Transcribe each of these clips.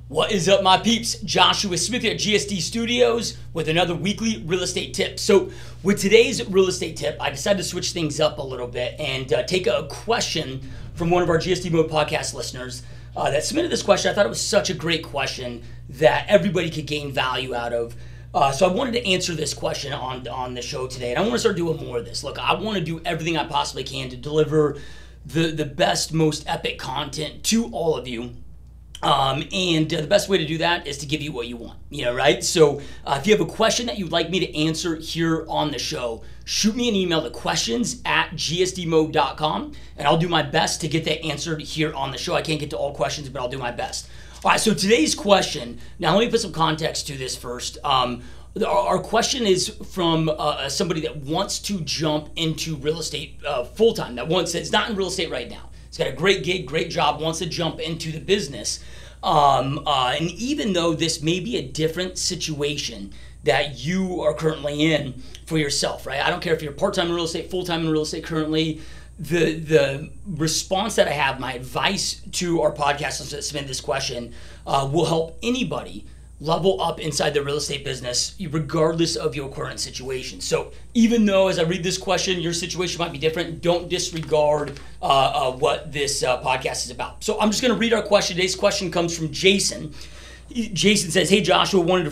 What is up, my peeps? Joshua Smith here at GSD Studios with another weekly real estate tip. So with today's real estate tip, I decided to switch things up a little bit and take a question from one of our GSD Mode podcast listeners that submitted this question. I thought it was such a great question that everybody could gain value out of. So I wanted to answer this question on the show today, and I want to start doing more of this. Look, I want to do everything I possibly can to deliver the best, most epic content to all of you. And the best way to do that is to give you what you want, right? So if you have a question that you'd like me to answer here on the show, shoot me an email to questions@gsdmode.com, and I'll do my best to get that answered here on the show. I can't get to all questions, but I'll do my best. All right, so today's question, now let me put some context to this first. Our question is from somebody that wants to jump into real estate full-time, that's not in real estate right now. He's got a great gig, great job, wants to jump into the business. And even though this may be a different situation that you are currently in for yourself, right? I don't care if you're part-time in real estate, full-time in real estate currently. The response that I have, my advice to our podcasters that submit this question will help anybody level up inside the real estate business regardless of your current situation. So even though as I read this question, your situation might be different, don't disregard what this podcast is about. So I'm just going to read our question. Today's question comes from Jason. Jason says, "Hey Joshua, wanted to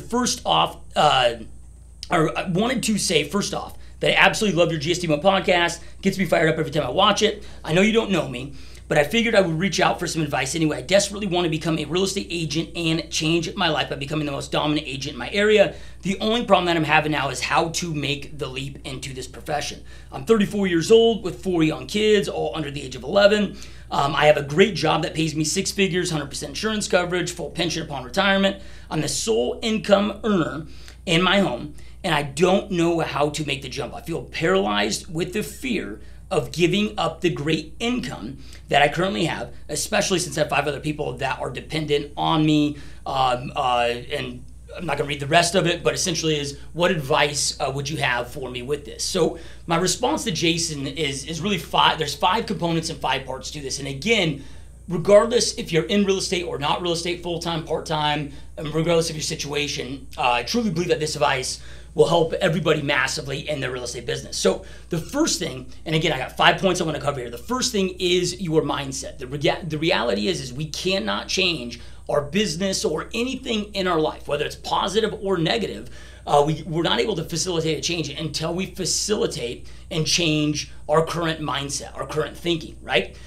say first off that I absolutely love your GSD Mode podcast. Gets me fired up every time I watch it. I know you don't know me, but I figured I would reach out for some advice anyway. I desperately want to become a real estate agent and change my life by becoming the most dominant agent in my area. The only problem that I'm having now is how to make the leap into this profession. I'm 34 years old with 4 young kids, all under the age of 11. I have a great job that pays me 6 figures, 100% insurance coverage, full pension upon retirement. I'm the sole income earner in my home, and I don't know how to make the jump. I feel paralyzed with the fear of giving up the great income that I currently have, especially since I have 5 other people that are dependent on me. And I'm not gonna read the rest of it, but essentially is, what advice would you have for me with this?" So my response to Jason is really 5. There's 5 components and 5 parts to this. And again, regardless if you're in real estate or not real estate, full-time, part-time, and regardless of your situation, I truly believe that this advice will help everybody massively in their real estate business. So the first thing, and again, I got 5 points I want to cover here. The first thing is your mindset. The reality is we cannot change our business or anything in our life, whether it's positive or negative. We're not able to facilitate a change until we facilitate and change our current mindset, our current thinking, right?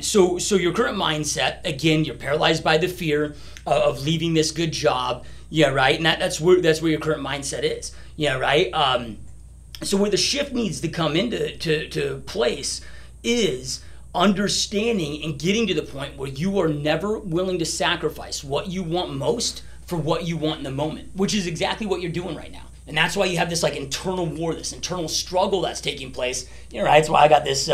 So your current mindset, again, you're paralyzed by the fear of leaving this good job. Yeah, right. And that's where your current mindset is. Yeah, right. So where the shift needs to come into place is understanding and getting to the point where you are never willing to sacrifice what you want most for what you want in the moment, which is exactly what you're doing right now. And that's why you have this internal war, this internal struggle that's taking place. Right. That's why I got this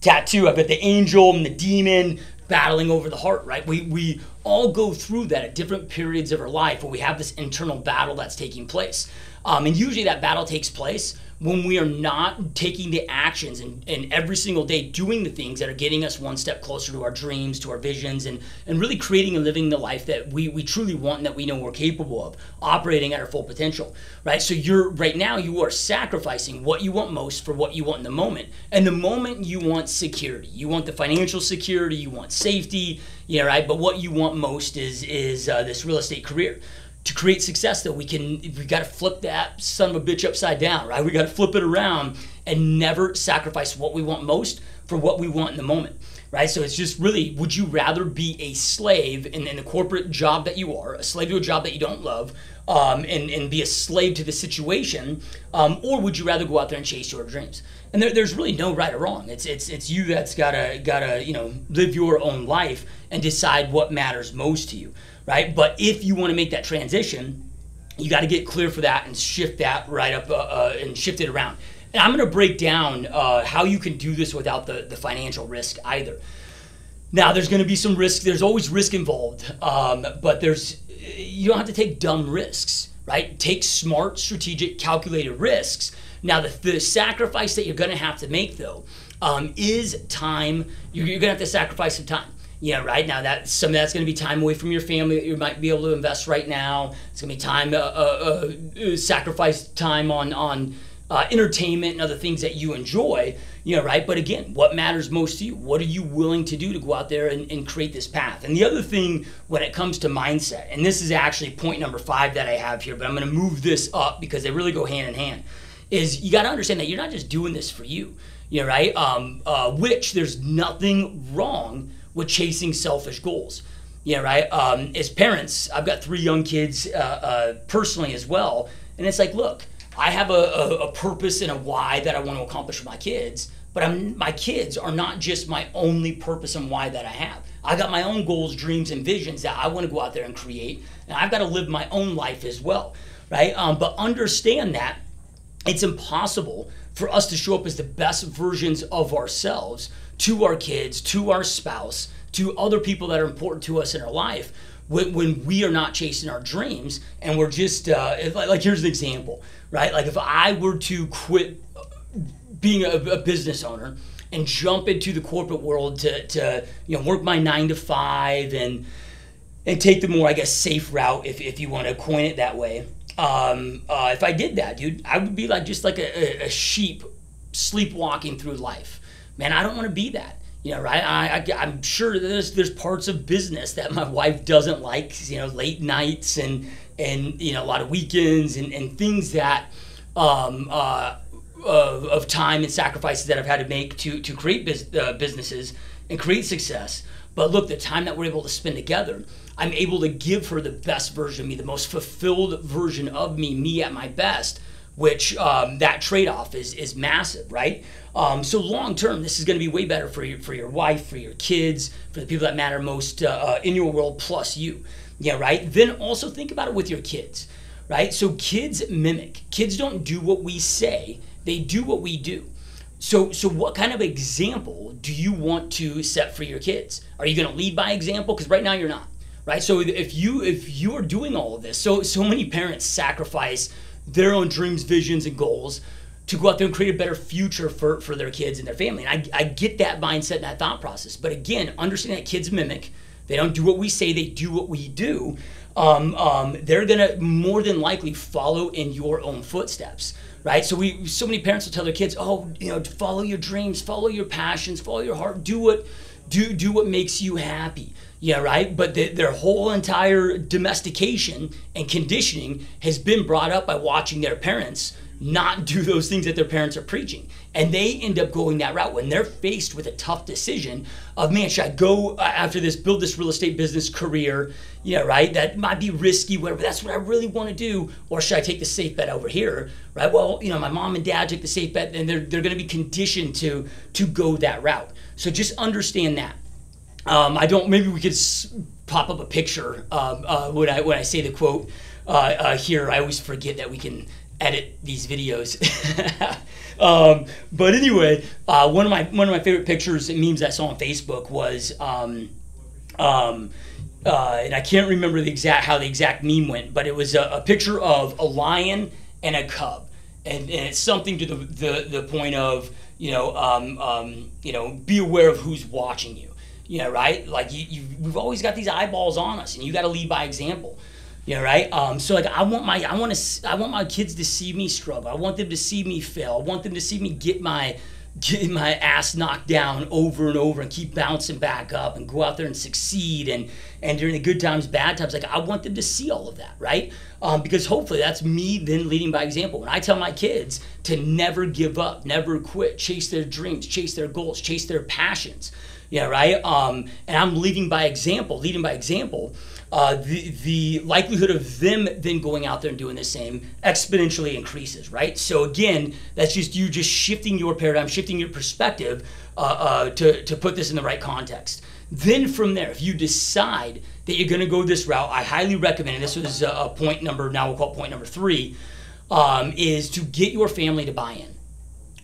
tattoo. I've got the angel and the demon battling over the heart, right? We all go through that at different periods of our life where we have this internal battle that's taking place. And usually that battle takes place when we are not taking the actions and every single day doing the things that are getting us one step closer to our dreams, to our visions, and really creating and living the life that we truly want and that we know we're capable of, operating at our full potential, right? So right now you are sacrificing what you want most for what you want in the moment. And the moment you want security, you want the financial security, you want safety, right? But what you want most is this real estate career. To create success, though, we got to flip that son of a bitch upside down, right? We got to flip it around and never sacrifice what we want most for what we want in the moment, right? So it's just really, would you rather be a slave in the corporate job that you are, a slave to a job that you don't love, and be a slave to the situation, or would you rather go out there and chase your dreams? And there's really no right or wrong. It's you that's gotta live your own life and decide what matters most to you, right? But if you want to make that transition, you got to get clear for that and shift that right up and shift it around. And I'm going to break down how you can do this without the financial risk either. Now, there's going to be some risk. There's always risk involved, but you don't have to take dumb risks, right? Take smart, strategic, calculated risks. Now, the sacrifice that you're going to have to make, though, is time. You're going to have to sacrifice some time. Yeah, right now that some of that's going to be time away from your family that you might be able to invest right now. It's going to be time, sacrifice time on entertainment and other things that you enjoy. Right? But again, what matters most to you? What are you willing to do to go out there and create this path? And the other thing when it comes to mindset, and this is actually point number 5 that I have here, but I'm going to move this up because they really go hand in hand, is you got to understand that you're not just doing this for you. Right? Which there's nothing wrong with chasing selfish goals. Right? As parents, I've got 3 young kids personally as well, and it's like, look, I have a purpose and a why that I want to accomplish with my kids, but my kids are not just my only purpose and why that I have. I got my own goals, dreams, and visions that I want to go out there and create, and I've got to live my own life as well, right? But understand that it's impossible for us to show up as the best versions of ourselves to our kids, to our spouse, to other people that are important to us in our life when we are not chasing our dreams and we're just, like here's an example, right? Like if I were to quit being a business owner and jump into the corporate world to work my 9 to 5 and take the more, I guess, safe route, if you want to coin it that way. If I did that, dude, I would be just like a sheep sleepwalking through life. Man, I don't want to be that. Right? I'm sure there's parts of business that my wife doesn't like. Late nights and a lot of weekends and things that of time and sacrifices that I've had to make to create businesses and create success. But look, the time that we're able to spend together, I'm able to give her the best version of me, the most fulfilled version of me at my best, which that trade-off is massive, right? So long term, this is going to be way better for your wife, for your kids, for the people that matter most in your world, plus you. Right? Then also think about it with your kids, right? So kids mimic. Kids don't do what we say; they do what we do. So what kind of example do you want to set for your kids? Are you going to lead by example? Because right now you're not, right? So if you are doing all of this, so many parents sacrifice their own dreams, visions, and goals to go out there and create a better future for their kids and their family. And I get that mindset and that thought process. But again, understand that kids mimic. They don't do what we say, they do what we do. They're gonna more than likely follow in your own footsteps, right? So many parents will tell their kids, follow your dreams, follow your passions, follow your heart, do what makes you happy. Yeah, right? But their whole entire domestication and conditioning has been brought up by watching their parents not do those things that their parents are preaching. And they end up going that route when they're faced with a tough decision of, man, should I go after this, build this real estate business career, right? That might be risky, whatever. That's what I really want to do. Or should I take the safe bet over here, right? Well, my mom and dad took the safe bet, and they're going to be conditioned to go that route. So just understand that. Maybe we could pop up a picture when I say the quote here. I always forget that we can edit these videos. But anyway, one of my favorite pictures and memes I saw on Facebook was, and I can't remember how the exact meme went, but it was a picture of a lion and a cub, and it's something to the point of be aware of who's watching you. Right? Like we've always got these eyeballs on us, and you got to lead by example. Right? So I want my kids to see me struggle. I want them to see me fail. I want them to see me get my ass knocked down over and over and keep bouncing back up and go out there and succeed and during the good times, bad times. Like I want them to see all of that, right? Because hopefully that's me then leading by example. When I tell my kids to never give up, never quit, chase their dreams, chase their goals, chase their passions. Right? And I'm leading by example. The likelihood of them then going out there and doing the same exponentially increases, right? So again, that's just you shifting your paradigm, shifting your perspective to put this in the right context. Then from there, if you decide that you're going to go this route, I highly recommend, and this was point number, now we'll call it point number 3, is to get your family to buy in.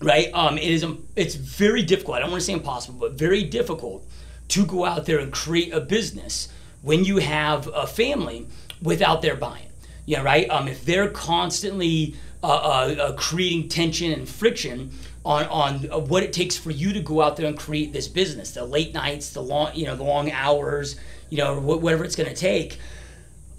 Right? It's very difficult. I don't want to say impossible, but very difficult to go out there and create a business when you have a family without their buy-in. Right? If they're constantly creating tension and friction on what it takes for you to go out there and create this business, the late nights, the long hours, whatever it's going to take.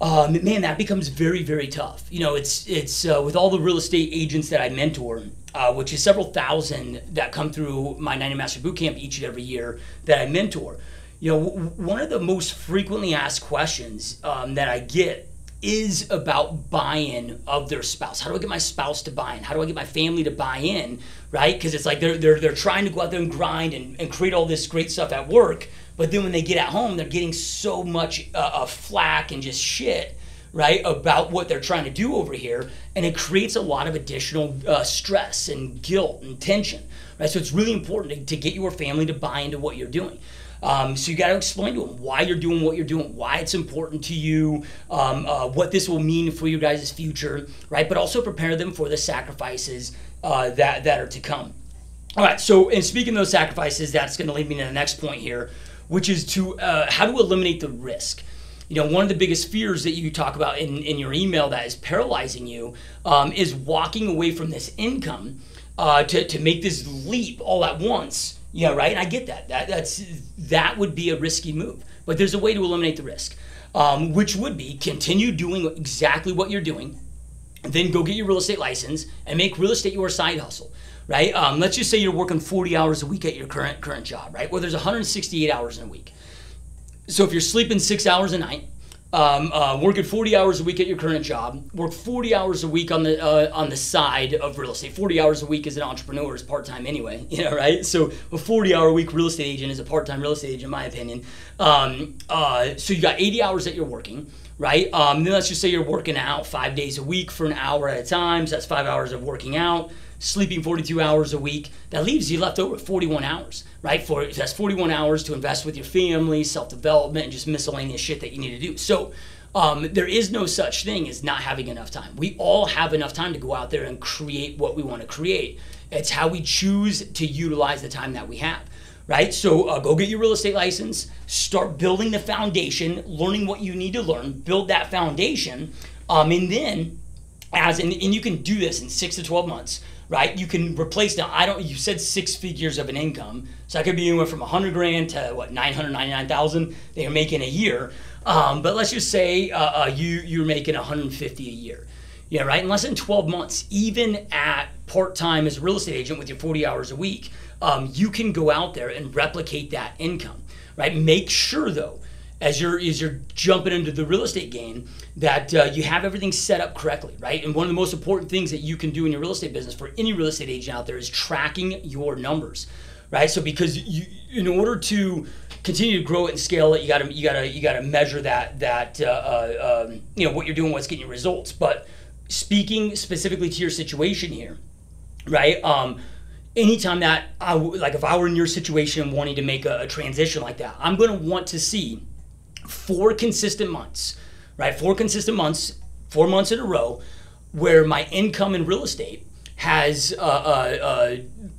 Man, that becomes very, very tough. It's with all the real estate agents that I mentor, which is several thousand that come through my 90 Master Bootcamp each and every year that I mentor. One of the most frequently asked questions that I get is about buy-in of their spouse. How do I get my spouse to buy in? How do I get my family to buy in, right? Because it's like they're trying to go out there and grind and create all this great stuff at work, but then when they get at home, they're getting so much flack and just shit, right, about what they're trying to do over here, and it creates a lot of additional stress and guilt and tension, right? So it's really important to get your family to buy into what you're doing. So you got to explain to them why you're doing what you're doing, why it's important to you, what this will mean for you guys' future, right? But also prepare them for the sacrifices that are to come. All right, so in speaking of those sacrifices, that's going to lead me to the next point here, which is to how to eliminate the risk. One of the biggest fears that you talk about in your email that is paralyzing you is walking away from this income to make this leap all at once. Yeah, right. And I get that. That would be a risky move. But there's a way to eliminate the risk, which would be continue doing exactly what you're doing, and then go get your real estate license and make real estate your side hustle, right? Let's just say you're working 40 hours a week at your current job, right? Well, there's 168 hours in a week. So if you're sleeping 6 hours a night, working 40 hours a week at your current job, work 40 hours a week on the side of real estate. 40 hours a week as an entrepreneur is part-time anyway, right? So a 40-hour-a-week real estate agent is a part-time real estate agent, in my opinion. So you got 80 hours that you're working, right? Then let's just say you're working out 5 days a week for an hour at a time. So that's 5 hours of working out. Sleeping 42 hours a week, that leaves you left over 41 hours, right? That's 41 hours to invest with your family, self-development, and just miscellaneous shit that you need to do. So there is no such thing as not having enough time. We all have enough time to go out there and create what we want to create. It's how we choose to utilize the time that we have, right? So go get your real estate license, start building the foundation, learning what you need to learn, build that foundation, and then and you can do this in 6 to 12 months. Right, you can replace now. You said 6 figures of an income, so I could be anywhere from 100 grand to what 999,000 that you're making a year. But let's just say you're making 150 a year. Yeah, right. In less than 12 months, even at part-time as a real estate agent with your 40 hours a week, you can go out there and replicate that income. Right. Make sure though, as you're jumping into the real estate game, that you have everything set up correctly, right? And one of the most important things that you can do in your real estate business for any real estate agent out there is tracking your numbers, right? So because in order to continue to grow it and scale it, you gotta measure that what you're doing, what's getting you results. But speaking specifically to your situation here, right? Anytime that if I were in your situation wanting to make a transition like that, I'm going to want to see 4 consistent months, right? 4 consistent months, 4 months in a row, where my income in real estate has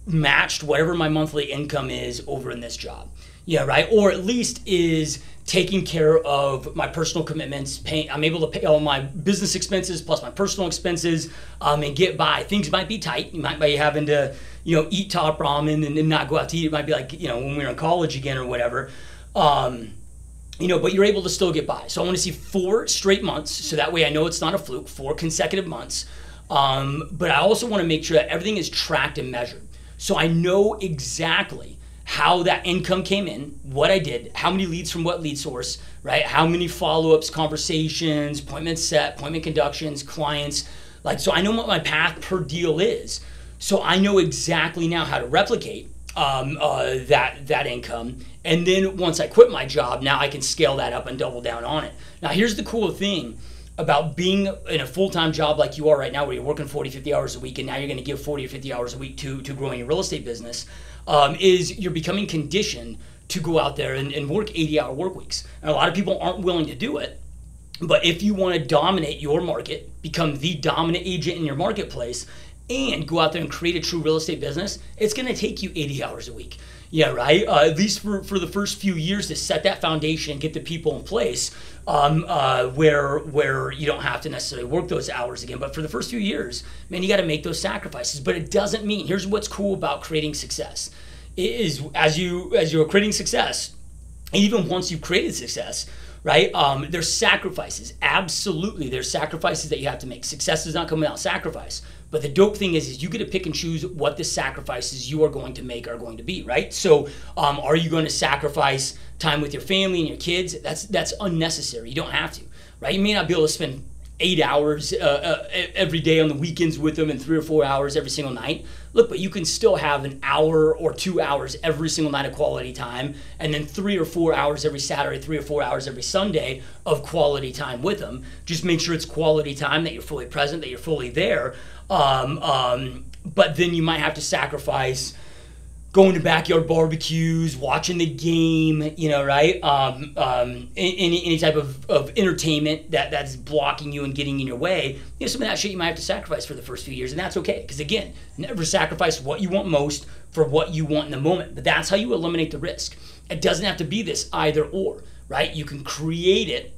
matched whatever my monthly income is over in this job. Yeah, right? Or at least is taking care of my personal commitments. I'm able to pay all my business expenses plus my personal expenses and get by. Things might be tight. You might be having to, eat top ramen and not go out to eat. It might be like, when we were in college again or whatever. But you're able to still get by. So I want to see 4 straight months, so that way I know it's not a fluke, 4 consecutive months. But I also want to make sure that everything is tracked and measured. So I know exactly how that income came in, what I did, how many leads from what lead source, right? How many follow-ups, conversations, appointments set, appointment conductions, clients. So I know what my path per deal is. So I know exactly now how to replicate that income. And then once I quit my job, now I can scale that up and double down on it. Now, here's the cool thing about being in a full-time job like you are right now, where you're working 40, 50 hours a week, and now you're going to give 40 or 50 hours a week to growing your real estate business, is you're becoming conditioned to go out there and work 80-hour work weeks. And a lot of people aren't willing to do it. But if you want to dominate your market, become the dominant agent in your marketplace, and go out there and create a true real estate business, it's going to take you 80 hours a week. Yeah, right? At least for the first few years to set that foundation and get the people in place. where you don't have to necessarily work those hours again. But for the first few years, man, you got to make those sacrifices. But it doesn't mean, here's what's cool about creating success, is as you're creating success, even once you've created success, right? There's sacrifices. Absolutely, there's sacrifices that you have to make. Success does not come without sacrifice. But the dope thing is you get to pick and choose what the sacrifices you are going to make are going to be, right? So are you going to sacrifice time with your family and your kids? That's unnecessary. You don't have to, right? You may not be able to spend 8 hours every day on the weekends with them and 3 or 4 hours every single night. Look, but you can still have an hour or 2 hours every single night of quality time, and then 3 or 4 hours every Saturday, 3 or 4 hours every Sunday of quality time with them. Just make sure it's quality time, that you're fully present, that you're fully there. But then you might have to sacrifice going to backyard barbecues, watching the game, you know, right? Any type of entertainment that's blocking you and getting in your way. You know, some of that shit you might have to sacrifice for the first few years, and that's okay. Because again, never sacrifice what you want most for what you want in the moment. But that's how you eliminate the risk. It doesn't have to be this either or, right? You can create it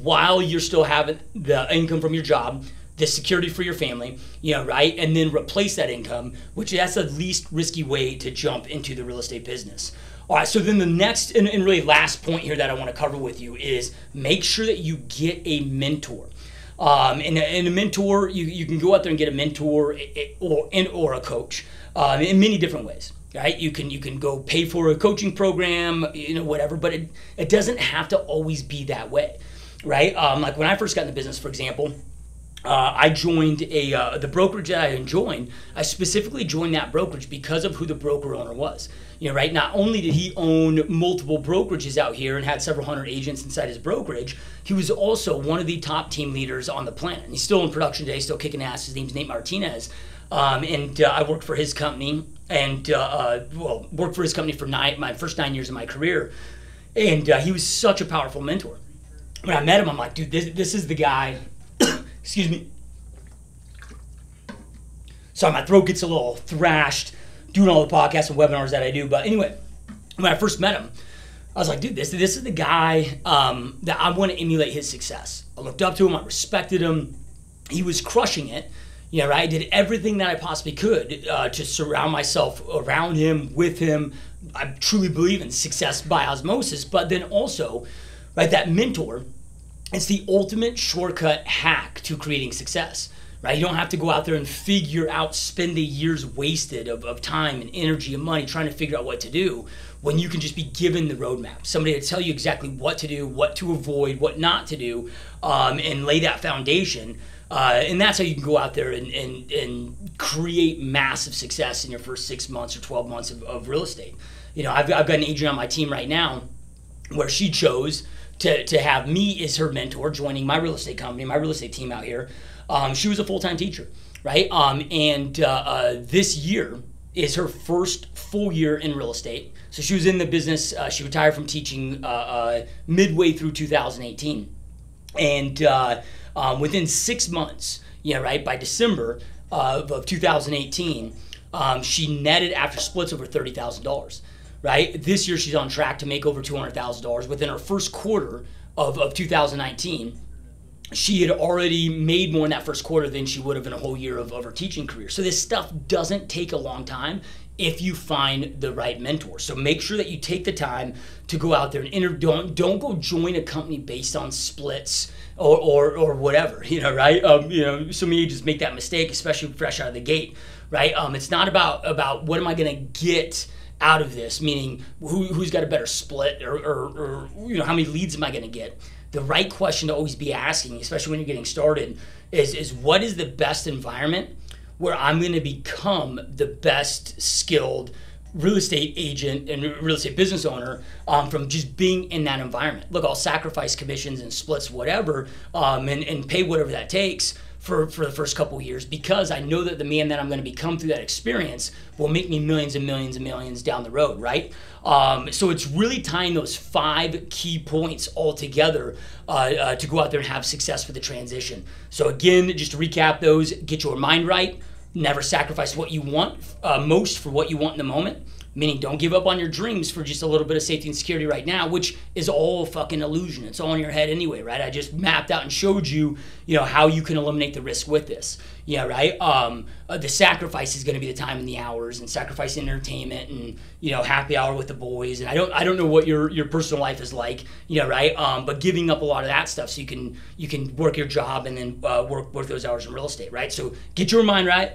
while you're still having the income from your job, the security for your family, you know, right? And then replace that income, which that's the least risky way to jump into the real estate business. All right, so then the next and really last point here that I want to cover with you is make sure that you get a mentor. And a mentor, you can go out there and get a mentor or a coach in many different ways. Right? You can go pay for a coaching program, you know, whatever, but it doesn't have to always be that way, right? Like when I first got in the business, for example, I joined the brokerage that I joined. I specifically joined that brokerage because of who the broker owner was. You know, right? Not only did he own multiple brokerages out here and had several hundred agents inside his brokerage, he was also one of the top team leaders on the planet. And he's still in production today, still kicking ass. His name's Nate Martinez. I worked for his company and worked for his company for my first 9 years of my career. And he was such a powerful mentor. When I met him, I'm like, dude, this is the guy. Excuse me. Sorry, my throat gets a little thrashed doing all the podcasts and webinars that I do. But anyway, when I first met him, I was like, dude, this is the guy that I want to emulate his success. I looked up to him. I respected him. He was crushing it. You know, right? I did everything that I possibly could to surround myself around him, with him. I truly believe in success by osmosis. But then also, right, that mentor, it's the ultimate shortcut hack to creating success, right? You don't have to go out there and figure out, spend the years wasted of time and energy and money trying to figure out what to do when you can just be given the roadmap. Somebody to tell you exactly what to do, what to avoid, what not to do, and lay that foundation. And that's how you can go out there and create massive success in your first 6 months or 12 months of real estate. You know, I've got an agent on my team right now where she chose to have me as her mentor, joining my real estate company, my real estate team out here. She was a full-time teacher, right? This year is her first full year in real estate. So she was in the business. She retired from teaching midway through 2018. And within 6 months, right, by December of 2018, she netted after splits over $30,000. Right? This year she's on track to make over $200,000. Within her first quarter of 2019, she had already made more in that first quarter than she would have in a whole year of her teaching career. So this stuff doesn't take a long time if you find the right mentor. So make sure that you take the time to go out there and don't go join a company based on splits or whatever, right? So many agents make that mistake, especially fresh out of the gate, right? It's not about what am I going to get out of this, meaning who's got a better split or how many leads am I going to get? The right question to always be asking, especially when you're getting started, is what is the best environment where I'm going to become the best skilled real estate agent and real estate business owner from just being in that environment. Look, I'll sacrifice commissions and splits, whatever, and pay whatever that takes for the first couple of years, because I know that the man that I'm going to become through that experience will make me millions and millions and millions down the road, right? So it's really tying those 5 key points all together to go out there and have success for the transition. So again, just to recap those, get your mind right, never sacrifice what you want most for what you want in the moment. Meaning don't give up on your dreams for just a little bit of safety and security right now, which is all fucking illusion. It's all in your head anyway, right? I just mapped out and showed you, how you can eliminate the risk with this. Yeah, right? The sacrifice is going to be the time and the hours, and sacrificing entertainment and, happy hour with the boys. And I don't know what your personal life is like, right? But giving up a lot of that stuff so you can work your job and then work those hours in real estate, right? So get your mind right,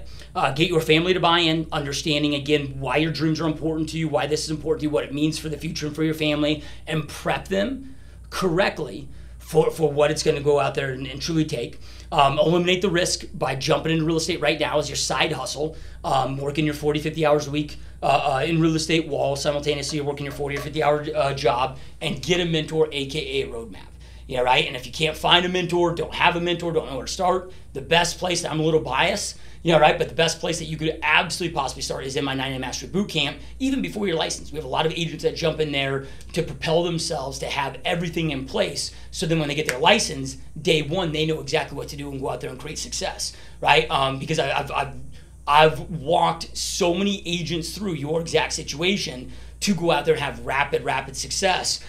get your family to buy in, understanding again why your dreams are important to you, why this is important to you, what it means for the future and for your family, and prep them correctly for what it's going to go out there and truly take. Eliminate the risk by jumping into real estate right now as your side hustle, working your 40, 50 hours a week in real estate while simultaneously you're working your 40 or 50 hour job, and get a mentor, aka a roadmap. Yeah, right? And if you can't find a mentor, don't have a mentor, don't know where to start, the best place, I'm a little biased, right? But the best place that you could absolutely possibly start is in my 90-Day Mastery Bootcamp, even before you're licensed. We have a lot of agents that jump in there to propel themselves, to have everything in place, so then when they get their license, day one, they know exactly what to do and go out there and create success, right? Because I've walked so many agents through your exact situation to go out there and have rapid success.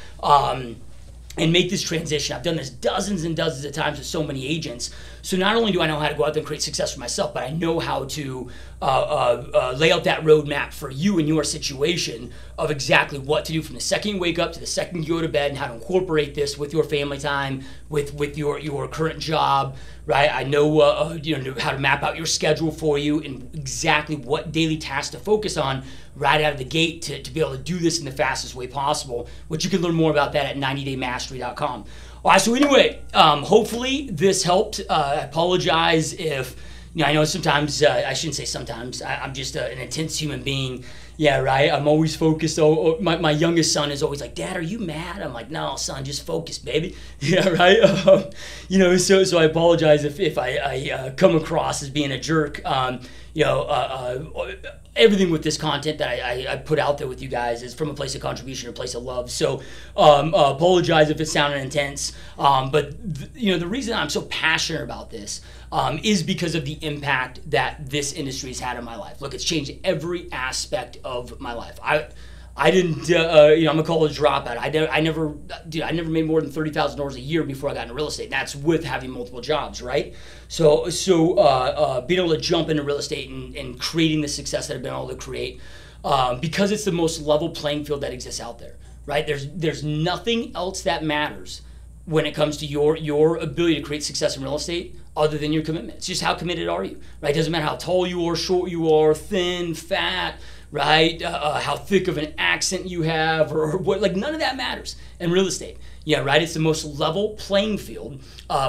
And make this transition. I've done this dozens and dozens of times with so many agents. So not only do I know how to go out there and create success for myself, but I know how to lay out that roadmap for you in your situation of exactly what to do from the second you wake up to the second you go to bed, and how to incorporate this with your family time, with your current job, right? I know how to map out your schedule for you and exactly what daily tasks to focus on right out of the gate to be able to do this in the fastest way possible, which you can learn more about that at 90daymastery.com. All right, so anyway, hopefully this helped. I apologize if, I know sometimes, I shouldn't say sometimes, I'm just an intense human being. Yeah, right, I'm always focused. My youngest son is always like, Dad, are you mad? I'm like, no, son, just focus, baby. Yeah, right? So I apologize if I come across as being a jerk. Everything with this content that I put out there with you guys is from a place of contribution, a place of love. So apologize if it sounded intense. But the reason I'm so passionate about this is because of the impact that this industry has had in my life. Look, it's changed every aspect of my life. I didn't, I'm a college dropout. I never made more than $30,000 a year before I got into real estate. That's with having multiple jobs, right? So being able to jump into real estate and creating the success that I've been able to create, because it's the most level playing field that exists out there, right? There's nothing else that matters when it comes to your ability to create success in real estate other than your commitment. It's just how committed are you, right? It doesn't matter how tall you are, short you are, thin, fat, right? How thick of an accent you have, or what, like none of that matters in real estate. Yeah, right? It's the most level playing field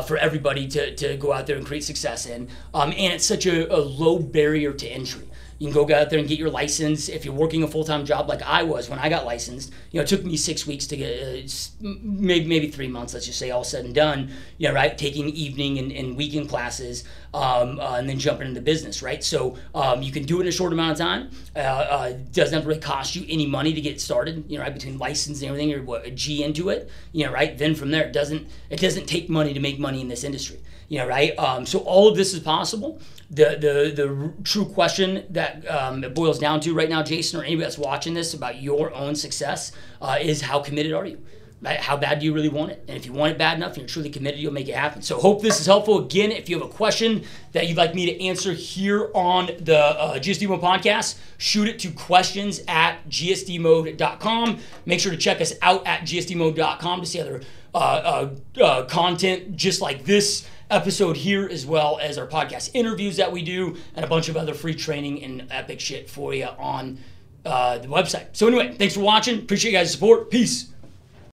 for everybody to go out there and create success in. And it's such a low barrier to entry. You can go out there and get your license. If you're working a full-time job like I was when I got licensed, it took me 6 weeks to get, maybe 3 months, let's just say, all said and done, right? Taking evening and weekend classes, and then jumping into business, right? So you can do it in a short amount of time. It doesn't have to really cost you any money to get started, right? Between license and everything, or a G into it, right? Then from there, it doesn't take money to make money in this industry, right? So all of this is possible. The true question that it boils down to right now, Jason, or anybody that's watching this about your own success, is how committed are you? Right? How bad do you really want it? And if you want it bad enough and you're truly committed, you'll make it happen. So hope this is helpful. Again, if you have a question that you'd like me to answer here on the GSD Mode podcast, shoot it to questions@gsdmode.com. Make sure to check us out at gsdmode.com to see other content just like this episode here, as well as our podcast interviews that we do, and a bunch of other free training and epic shit for you on the website. So anyway, thanks for watching. Appreciate you guys' support. Peace.